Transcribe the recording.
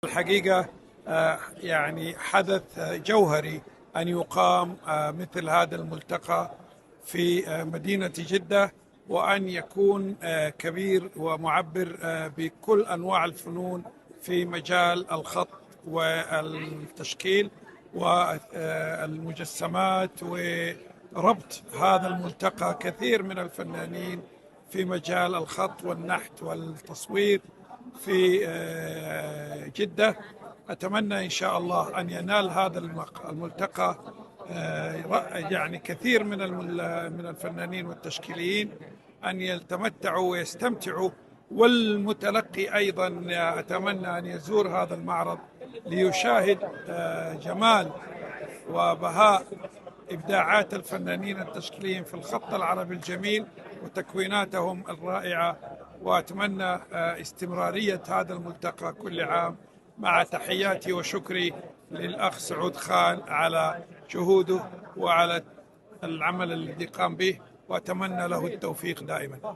الحقيقة يعني حدث جوهري أن يقام مثل هذا الملتقى في مدينة جدة، وأن يكون كبير ومعبر بكل أنواع الفنون في مجال الخط والتشكيل والمجسمات، وربط هذا الملتقى كثير من الفنانين في مجال الخط والنحت والتصوير في جدة. أتمنى إن شاء الله أن ينال هذا الملتقى يعني كثير من الفنانين والتشكيليين أن يتمتعوا ويستمتعوا، والمتلقي أيضا أتمنى أن يزور هذا المعرض ليشاهد جمال وبهاء إبداعات الفنانين التشكيليين في الخط العربي الجميل وتكويناتهم الرائعة. وأتمنى استمرارية هذا الملتقى كل عام، مع تحياتي وشكري للأخ سعود خان على جهوده وعلى العمل الذي قام به، وأتمنى له التوفيق دائما.